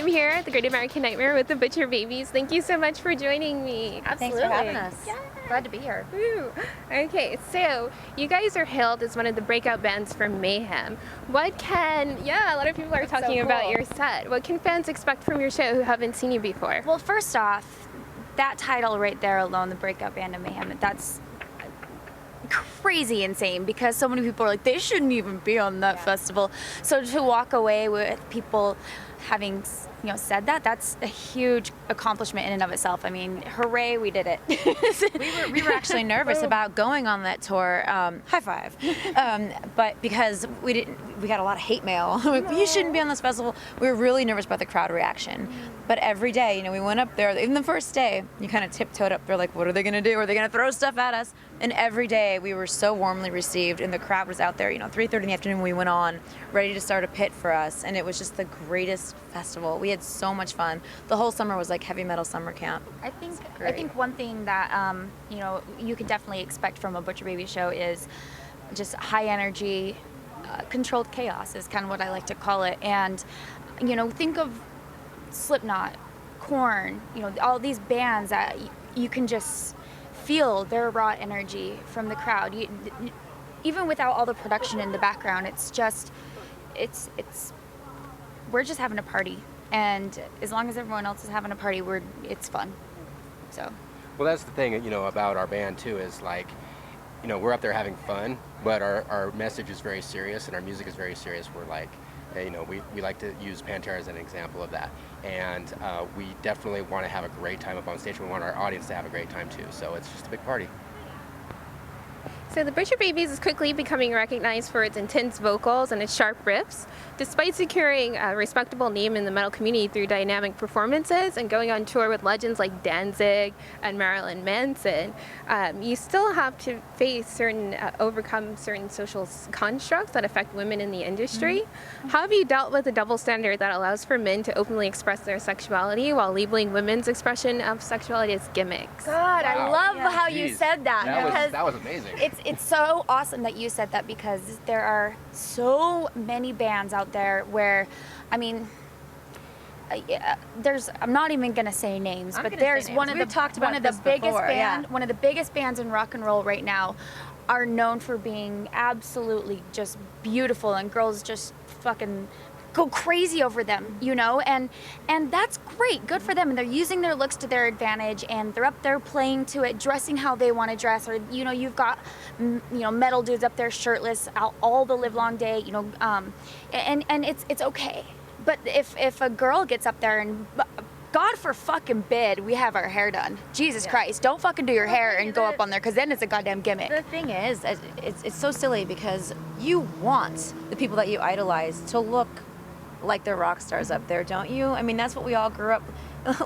here at the Great American Nightmare with the Butcher Babies. Thank you so much for joining me. Absolutely. Thanks for having us. Yeah. Glad to be here. Woo. Okay, so you guys are hailed as one of the breakout bands from Mayhem. What can, a lot of people are talking about your set. What can fans expect from your show who haven't seen you before? Well, first off, that title right there alone, the breakout band of Mayhem, that's crazy insane because so many people are like, they shouldn't even be on that festival. So to walk away with people having said that, that's a huge accomplishment in and of itself. I mean, hooray, we did it. we were actually nervous about going on that tour. High five. But because we got a lot of hate mail. You shouldn't be on this festival. We were really nervous about the crowd reaction. But every day, we went up there. Even the first day, you kind of tiptoed up there like, what are they going to do? Are they going to throw stuff at us? And every day, we were so warmly received, and the crowd was out there. 3:30 in the afternoon, we went on, ready to start a pit for us, and it was just the greatest festival. We had so much fun. The whole summer was like heavy metal summer camp. I think one thing that you can definitely expect from a Butcher Baby show is just high energy, controlled chaos is kind of what I like to call it. And think of Slipknot, Korn, all these bands that you can just feel their raw energy from the crowd. Even without all the production in the background, we're just having a party. And as long as everyone else is having a party, it's fun. So. Well, that's the thing, about our band too, is like, we're up there having fun, but our message is very serious and our music is very serious. We're like, we like to use Pantera as an example of that. And we definitely want to have a great time up on stage. We want our audience to have a great time too. So it's just a big party. So the Butcher Babies is quickly becoming recognized for its intense vocals and its sharp riffs. Despite securing a respectable name in the metal community through dynamic performances and going on tour with legends like Danzig and Marilyn Manson, you still have to overcome certain social constructs that affect women in the industry. Mm-hmm. How have you dealt with a double standard that allows for men to openly express their sexuality while labeling women's expression of sexuality as gimmicks? God, wow. I love how you said that. That was amazing. It's so awesome that you said that because there are so many bands out there where, I'm not even gonna say names, but there's one of the biggest bands in rock and roll right now are known for being absolutely just beautiful, and girls just fucking go crazy over them, and that's great, good for them, and they're using their looks to their advantage, and they're up there playing to it, dressing how they want to dress, or you've got metal dudes up there shirtless out all the live long day, and it's okay. But if a girl gets up there and God for fucking bid, we have our hair done. Jesus Christ, don't fucking do your hair and go up on there, because then it's a goddamn gimmick. The thing is, it's so silly because you want the people that you idolize to look like they're rock stars up there, don't you? That's what we all grew up.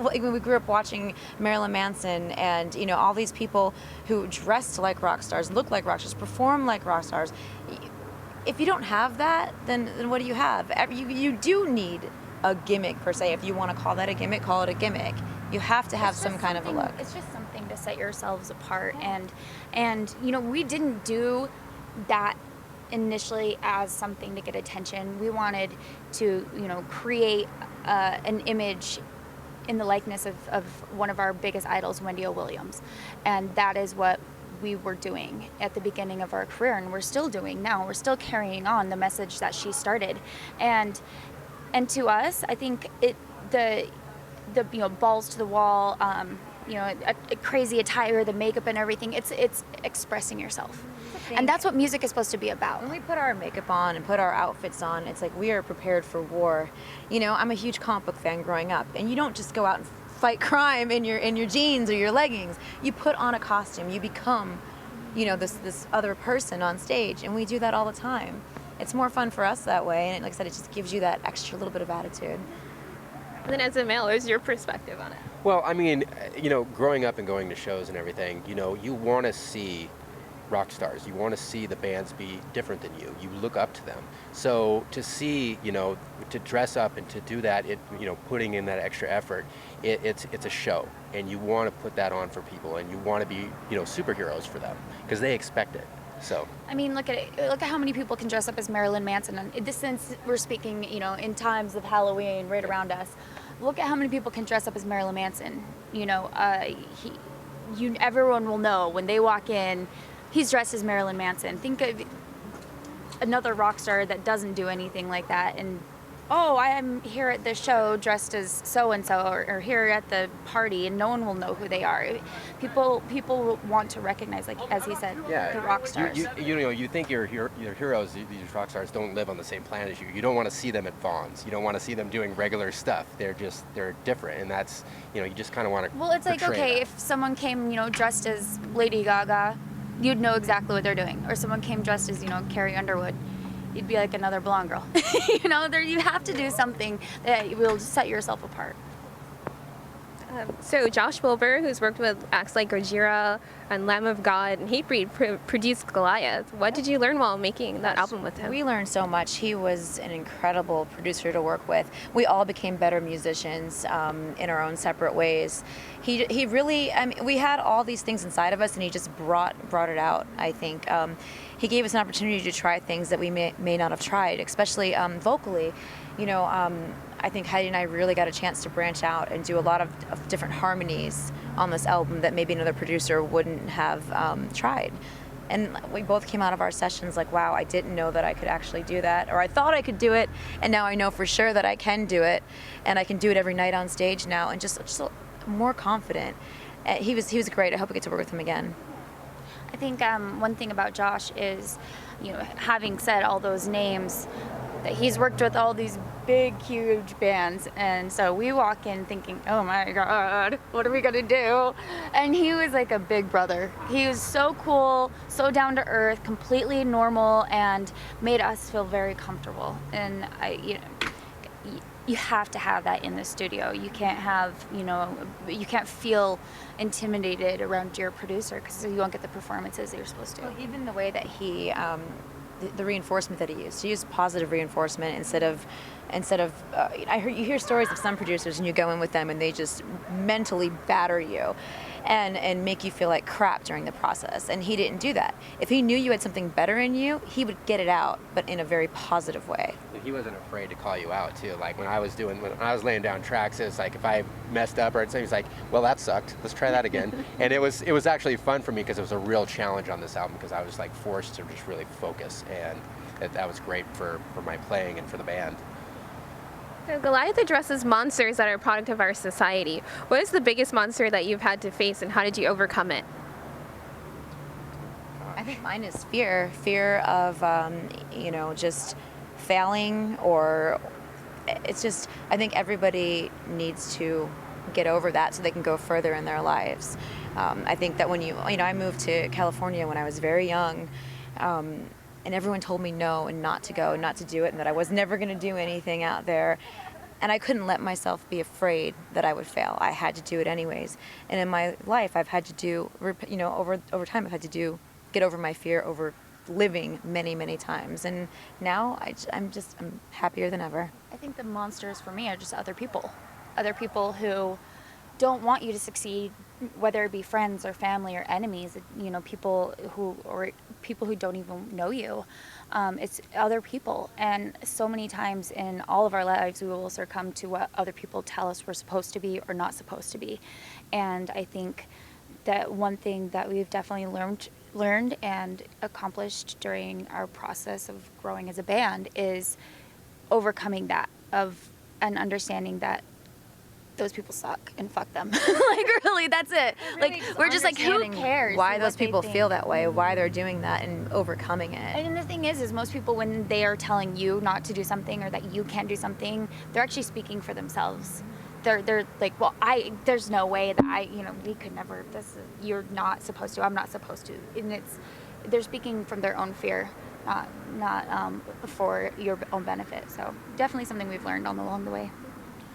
When we grew up watching Marilyn Manson and all these people who dressed like rock stars, look like rock stars, perform like rock stars. If you don't have that, then what do you have? You do need a gimmick per se. If you want to call that a gimmick, call it a gimmick. You have to have some kind of a look. It's just something to set yourselves apart, and we didn't do that initially as something to get attention. We wanted to create an image in the likeness of one of our biggest idols, Wendy O. Williams, and that is what we were doing at the beginning of our career, and we're still doing now. We're still carrying on the message that she started, and to us, I think the balls to the wall, a crazy attire, the makeup and everything, it's expressing yourself. And that's what music is supposed to be about. When we put our makeup on and put our outfits on, it's like we are prepared for war. I'm a huge comic book fan growing up, and you don't just go out and fight crime in your jeans or your leggings. You put on a costume. You become, this other person on stage, and we do that all the time. It's more fun for us that way, and like I said, it just gives you that extra little bit of attitude. And then as a male, what's your perspective on it? Well, growing up and going to shows and everything, you want to see rock stars. You want to see the bands be different than you. You look up to them. So to see, to dress up and to do that, putting in that extra effort, it's a show, and you want to put that on for people, and you want to be, superheroes for them because they expect it. So look at how many people can dress up as Marilyn Manson, and since we're speaking, in times of Halloween right around us. look at how many people can dress up as Marilyn Manson. You know, everyone will know when they walk in, he's dressed as Marilyn Manson. Think of another rock star that doesn't do anything like that, and oh, I am here at the show dressed as so-and-so, or here at the party, and no one will know who they are. People want to recognize, like, as he said, the rock stars. You think your heroes, these rock stars, don't live on the same planet as you. You don't want to see them at Vaughn's. You don't want to see them doing regular stuff. They're different, and that's, you just kind of want to Well, it's like, okay, that. If someone came, dressed as Lady Gaga, you'd know exactly what they're doing. Or someone came dressed as, Carrie Underwood, you'd be like another blonde girl. You have to do something that will set yourself apart. So Josh Wilber, who's worked with acts like Gojira and Lamb of God and Hatebreed, produced Goliath. What did you learn while making that album with him? We learned so much. He was an incredible producer to work with. We all became better musicians in our own separate ways. He really, we had all these things inside of us, and he just brought it out, I think. He gave us an opportunity to try things that we may not have tried, especially vocally. I think Heidi and I really got a chance to branch out and do a lot of different harmonies on this album that maybe another producer wouldn't have tried. And we both came out of our sessions like, wow, I didn't know that I could actually do that, or I thought I could do it, and now I know for sure that I can do it, and I can do it every night on stage now, and just more confident. He was great. I hope we get to work with him again. I think one thing about Josh is, having said all those names, that he's worked with all these big, huge bands, and so we walk in thinking, oh my God, what are we gonna do? And he was like a big brother. He was so cool, so down to earth, completely normal, and made us feel very comfortable. And you have to have that in the studio. You can't have, you can't feel intimidated around your producer, because you won't get the performances that you're supposed to. Well, even the way that he, the reinforcement that he used positive reinforcement instead of you hear stories of some producers, and you go in with them and they just mentally batter you and make you feel like crap during the process, and he didn't do that. If he knew you had something better in you, he would get it out, but in a very positive way. He wasn't afraid to call you out too. Like when I was laying down tracks, it's like if I messed up or something, he's like, well, that sucked, let's try that again. And it was actually fun for me, because it was a real challenge on this album, because I was like forced to just really focus, and that was great for my playing and for the band. So Goliath addresses monsters that are a product of our society. What is the biggest monster that you've had to face, and how did you overcome it? I think mine is fear of just failing, or it's just, I think everybody needs to get over that so they can go further in their lives. I think that when I moved to California when I was very young, and everyone told me no, and not to go, and not to do it, and that I was never going to do anything out there. And I couldn't let myself be afraid that I would fail. I had to do it anyways. And in my life, I've had to do, over time, I've had to get over my fear over living many, many times. And now I'm happier than ever. I think the monsters for me are just other people who don't want you to succeed, whether it be friends or family or enemies, people who don't even know you. It's other people, and so many times in all of our lives we will succumb to what other people tell us we're supposed to be or not supposed to be. And I think that one thing that we've definitely learned and accomplished during our process of growing as a band is overcoming that and understanding that those people suck and fuck them. Like, really, that's it. Really, like, we're just like, who cares why those people feel that way, why they're doing that, and overcoming it. And the thing is most people, when they are telling you not to do something or that you can't do something, they're actually speaking for themselves. They're like, well, there's no way that we could never, you're not supposed to, I'm not supposed to. And they're speaking from their own fear, not for your own benefit. So definitely something we've learned along the way.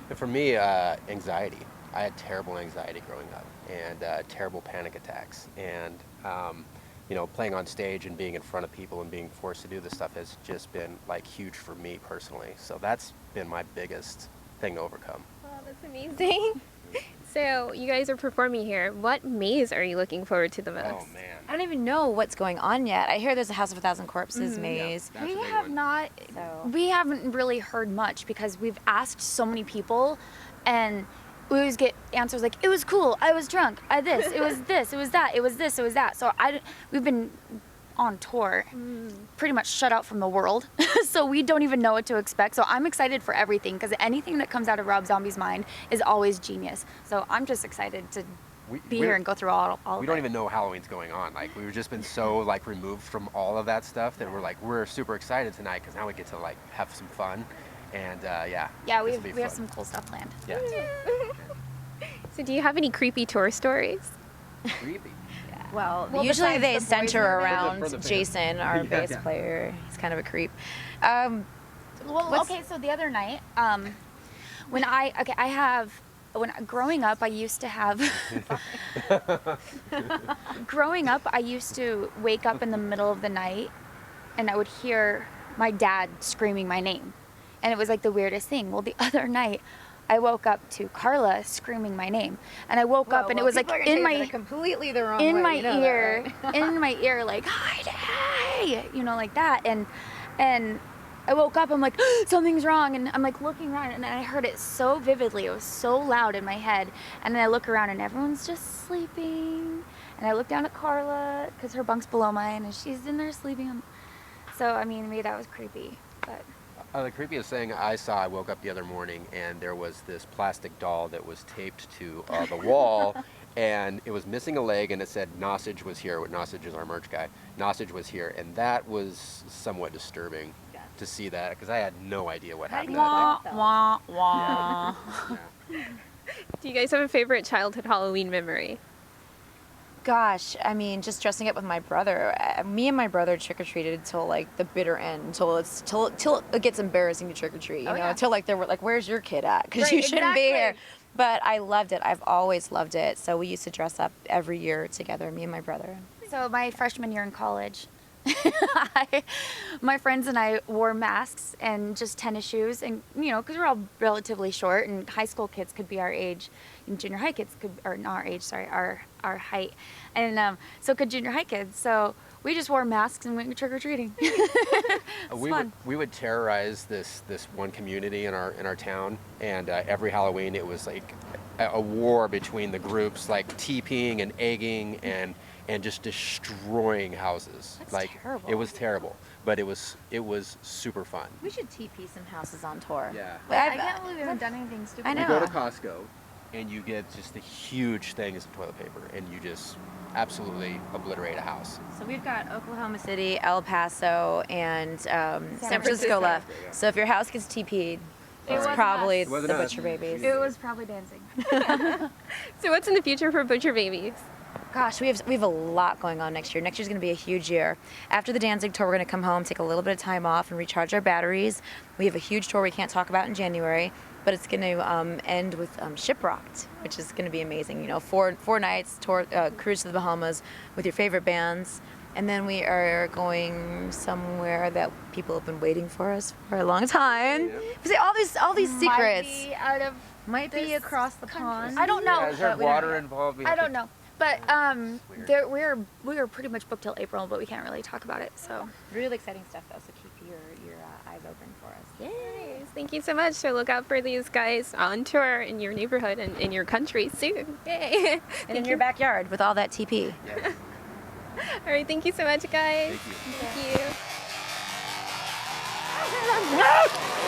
And for me, anxiety. I had terrible anxiety growing up, and terrible panic attacks. And playing on stage and being in front of people and being forced to do this stuff has just been like huge for me personally. So that's been my biggest thing to overcome. Wow, that's amazing. So you guys are performing here. What maze are you looking forward to the most? Oh man, I don't even know what's going on yet. I hear there's a House of a Thousand Corpses maze. Yeah, We haven't really heard much, because we've asked so many people, And we always get answers like, it was cool, I was drunk, I this, it was this, it was that, it was this, it was that. So we've been on tour, pretty much shut out from the world. So we don't even know what to expect. So I'm excited for everything, because anything that comes out of Rob Zombie's mind is always genius. So I'm just excited to be here and go through all of it. We don't even know Halloween's going on. Like, we've just been so like removed from all of that stuff that we're super excited tonight, because now we get to like have some fun. And yeah, we have some cool stuff planned. Yeah. So do you have any creepy tour stories? Creepy. Well, usually they center around Jason, our bass player. He's kind of a creep. Okay, so the other night, growing up, I used to have. Growing up, I used to wake up in the middle of the night, and I would hear my dad screaming my name, and it was like the weirdest thing. Well, the other night, I woke up to Carla screaming my name, and I woke up and it was like in my completely the wrong in way, my you know ear, that, right? in my ear, like Heidi, like that, and I woke up. I'm like, something's wrong, and I'm like looking around, and I heard it so vividly. It was so loud in my head, and then I look around, and everyone's just sleeping, and I look down at Carla because her bunk's below mine, and she's in there sleeping. So I mean, maybe that was creepy, but. The creepiest thing I woke up the other morning, and there was this plastic doll that was taped to the wall, and it was missing a leg, and it said Nosage was here. Nosage is our merch guy. Nosage was here, and that was somewhat disturbing to see that, because I had no idea what happened. Wah, wah, wah. Yeah. Do you guys have a favorite childhood Halloween memory? Gosh, I mean, just dressing up with my brother. Me and my brother trick-or-treated till like the bitter end, until it gets embarrassing to trick-or-treat, you know, until like they were like, where's your kid at? Because you shouldn't be here. But I loved it. I've always loved it. So we used to dress up every year together, me and my brother. So my freshman year in college, my friends and I wore masks and just tennis shoes, and because we're all relatively short, and high school kids could be our age, and junior high kids or not our age, sorry, our height, and so could junior high kids. So we just wore masks and went trick or treating. We would terrorize this one community in our town, and every Halloween it was like a war between the groups, like TPing and egging and just destroying houses. That's like terrible. It was terrible, but it was super fun. We should TP some houses on tour. Yeah. I can't believe we haven't done anything stupid. I know. You go to Costco, and you get just the huge things of toilet paper, and you just absolutely obliterate a house. So we've got Oklahoma City, El Paso, and San Francisco left. Yeah. So if your house gets TP'd, it's wasn't probably us. the Wasn't us. Butcher Babies. It was probably dancing. So what's in the future for Butcher Babies? Gosh, we have a lot going on next year. Next year's going to be a huge year. After the Danzig tour, we're going to come home, take a little bit of time off, and recharge our batteries. We have a huge tour we can't talk about in January, but it's going to end with Shiprocked, which is going to be amazing. 4 nights tour, cruise to the Bahamas with your favorite bands, and then we are going somewhere that people have been waiting for us for a long time. See, all these secrets might be across the pond. I don't know. Yeah, is there water involved? I don't know. But we are pretty much booked till April, but we can't really talk about it. So Really exciting stuff, though. So keep your eyes open for us. Yay! Thank you so much. So look out for these guys on tour in your neighborhood and in your country soon. Yay! And in your backyard with all that TP. Yeah. All right. Thank you so much, guys. Thank you. Thank you.